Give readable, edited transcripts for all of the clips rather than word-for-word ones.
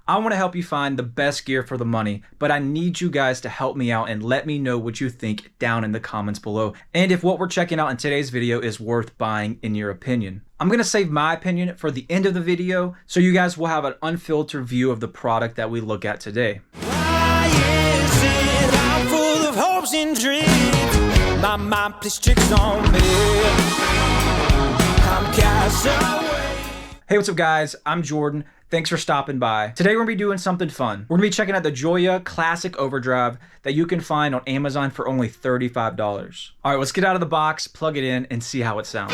I want to help you find the best gear for the money, but I need you guys to help me out and let me know what you think down in the comments below, and if what we're checking out in today's video is worth buying in your opinion. I'm going to save my opinion for the end of the video, so you guys will have an unfiltered view of the product that we look at today. Why is it I'm full of hopes and dreams? My mind plays tricks on me. I'm cast away. Hey, what's up guys? I'm Jordan. Thanks for stopping by. Today we're going to be doing something fun. We're going to be checking out the JOYO Classic Overdrive that you can find on Amazon for only $35. Alright, let's get out of the box, plug it in, and see how it sounds.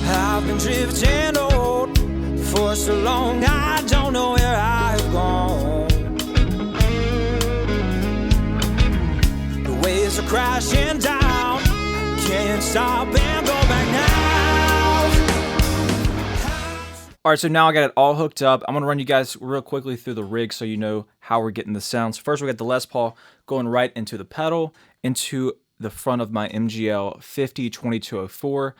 I've been drifting old for so long, I don't know where I've gone. The waves are crashing down, can't stop and go back now. Alright, so now I got it all hooked up. I'm going to run you guys real quickly through the rig so you know how we're getting the sounds. First, we got the Les Paul going right into the pedal, into the front of my MGL 50-2204.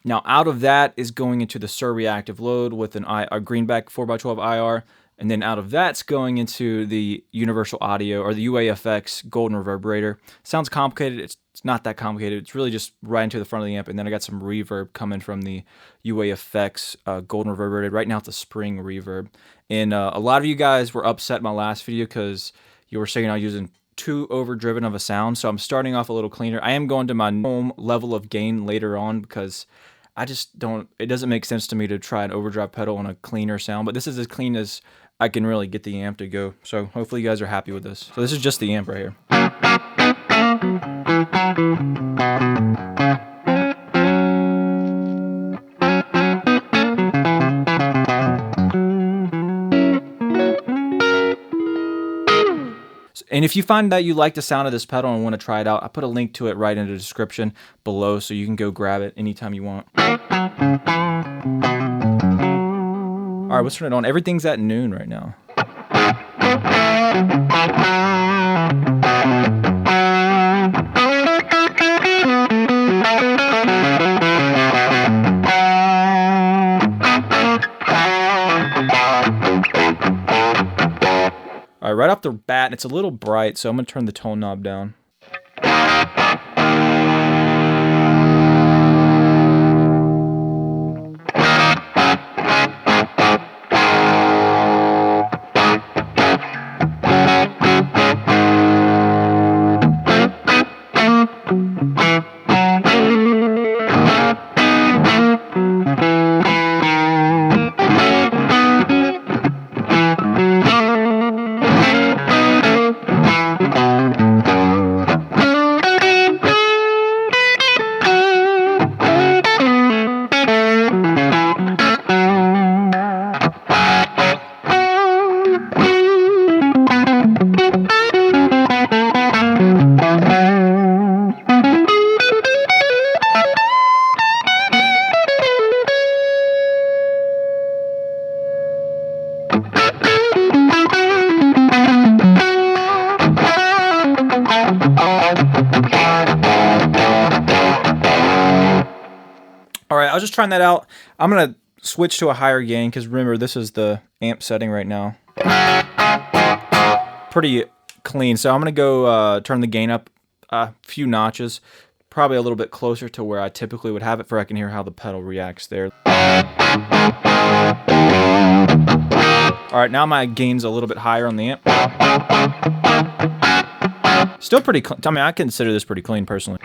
Now, out of that is going into the Suhr reactive load with a greenback 4x12 IR, and then out of that's going into the Universal Audio, or the UAFX Golden Reverberator. Sounds complicated. It's not that complicated. It's really just right into the front of the amp, and then I got some reverb coming from the UAFX Golden Reverberator. Right now, it's a spring reverb. And a lot of you guys were upset in my last video because you were saying I was using too overdriven of a sound, so I'm starting off a little cleaner. I am going to my home level of gain later on because I just don't, it doesn't make sense to me to try an overdrive pedal on a cleaner sound, but this is as clean as I can really get the amp to go. So hopefully you guys are happy with this. So this is just the amp right here. And if you find that you like the sound of this pedal and want to try it out, I put a link to it right in the description below so you can go grab it anytime you want. Alright, let's turn it on. Everything's at noon right now. Alright, right off the bat, it's a little bright, so I'm going to turn the tone knob down. Alright, I was just trying that out. I'm going to switch to a higher gain because remember, this is the amp setting right now. Pretty clean. So I'm going to go turn the gain up a few notches. Probably a little bit closer to where I typically would have it for I can hear how the pedal reacts there. Alright, now my gain's a little bit higher on the amp. Still pretty clean. I mean, I consider this pretty clean personally.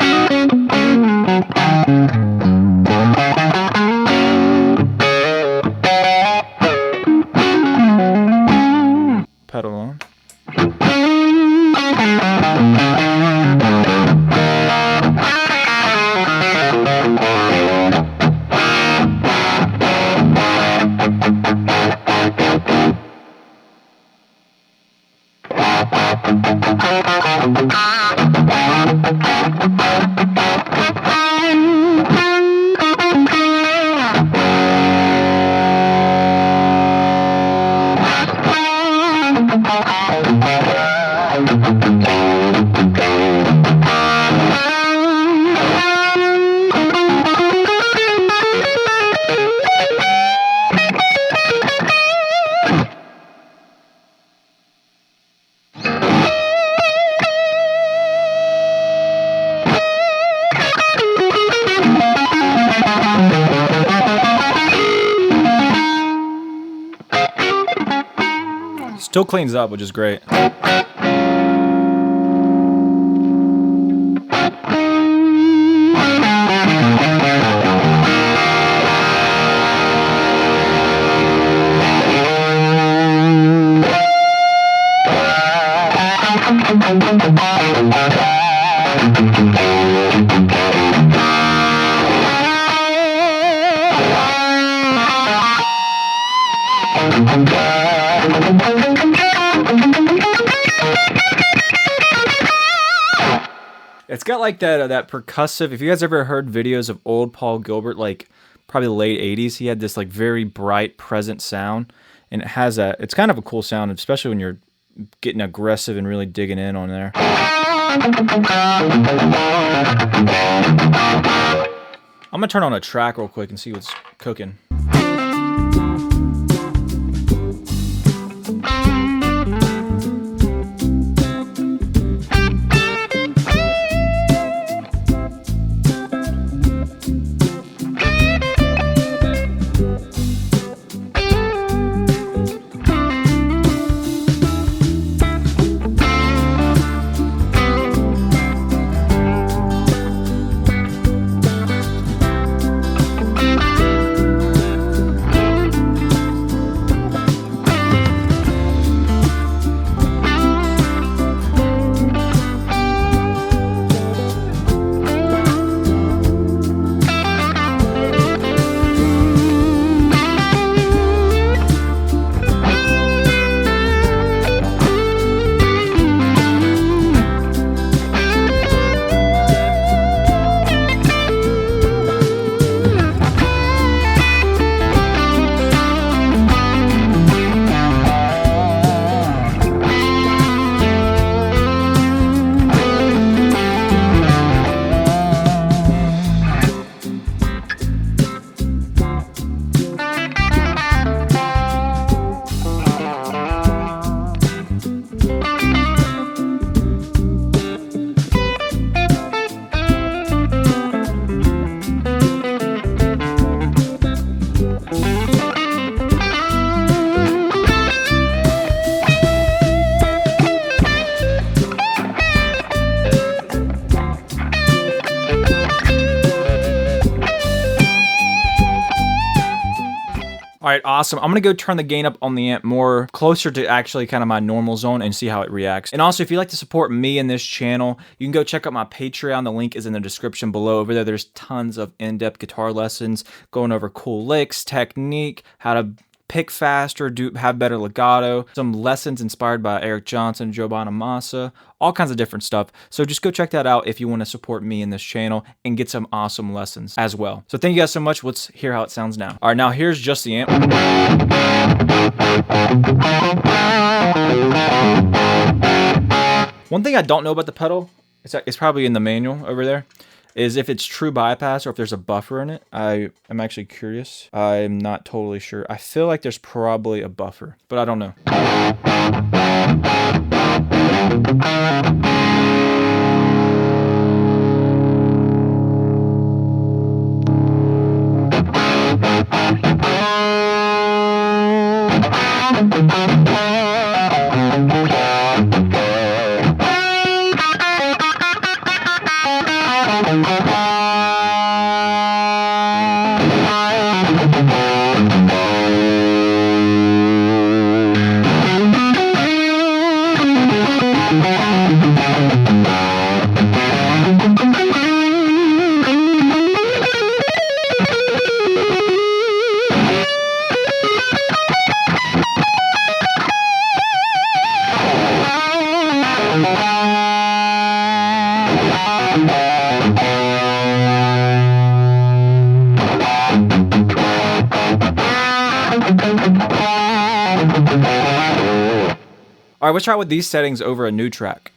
Pedal on. Still cleans up, which is great. It's got like that percussive. If you guys ever heard videos of old Paul Gilbert, like probably the late 80s, he had this like very bright, present sound, and it's kind of a cool sound, especially when you're getting aggressive and really digging in on there. I'm gonna turn on a track real quick and see what's cooking. All right, awesome. I'm gonna go turn the gain up on the amp more closer to actually kind of my normal zone and see how it reacts. And also, if you'd like to support me in this channel, you can go check out my Patreon. The link is in the description below. Over there, there's tons of in-depth guitar lessons going over cool licks, technique, how to pick faster, have better legato, some lessons inspired by Eric Johnson, Joe Bonamassa, all kinds of different stuff. So just go check that out if you want to support me in this channel and get some awesome lessons as well. So thank you guys so much. Let's hear how it sounds now. All right, now here's just the amp. One thing I don't know about the pedal, it's probably in the manual over there, is if it's true bypass or if there's a buffer in it. I am actually curious. I'm not totally sure. I feel like there's probably a buffer, but I don't know. All right, let's try with these settings over a new track.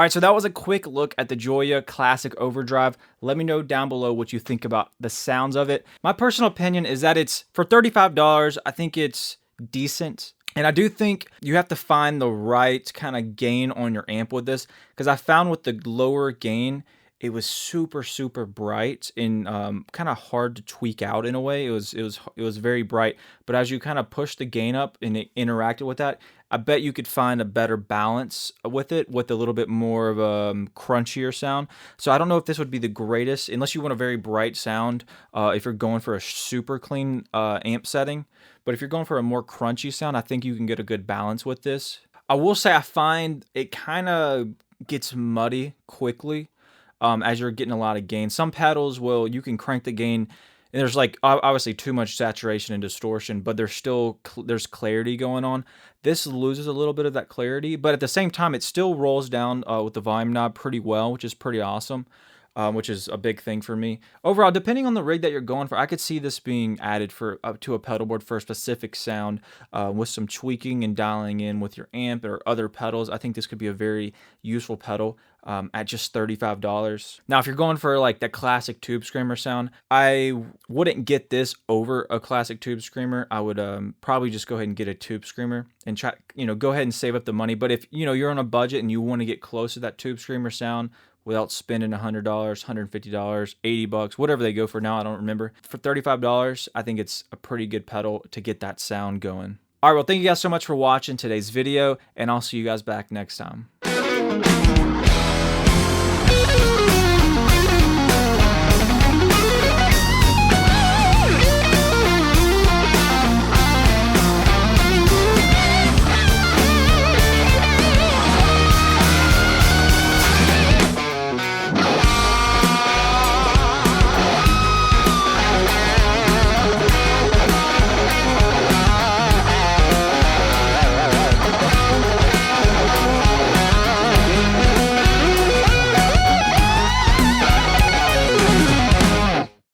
right, so that was a quick look at the JOYO Classic Overdrive. Let me know down below what you think about the sounds of it. My personal opinion is that it's, for $35, I think it's decent. And I do think you have to find the right kind of gain on your amp with this, because I found with the lower gain, it was super bright and kind of hard to tweak out in a way. It was very bright, but as you kind of push the gain up and it interacted with that, I bet you could find a better balance with it, with a little bit more of a crunchier sound. So I don't know if this would be the greatest, unless you want a very bright sound, if you're going for a super clean amp setting. But if you're going for a more crunchy sound, I think you can get a good balance with this. I will say I find it kind of gets muddy quickly. As you're getting a lot of gain. Some pedals you can crank the gain, and there's like obviously too much saturation and distortion, but there's still there's clarity going on. This loses a little bit of that clarity, but at the same time, it still rolls down with the volume knob pretty well, which is pretty awesome. Which is a big thing for me. Overall, depending on the rig that you're going for, I could see this being added up to a pedal board for a specific sound, with some tweaking and dialing in with your amp or other pedals. I think this could be a very useful pedal at just $35. Now, if you're going for like that classic tube screamer sound, I wouldn't get this over a classic tube screamer. I would probably just go ahead and get a tube screamer and try, go ahead and save up the money. But if you're on a budget and you want to get close to that tube screamer sound, without spending $100, $150, $80, whatever they go for now, I don't remember. For $35, I think it's a pretty good pedal to get that sound going. All right, well, thank you guys so much for watching today's video, and I'll see you guys back next time.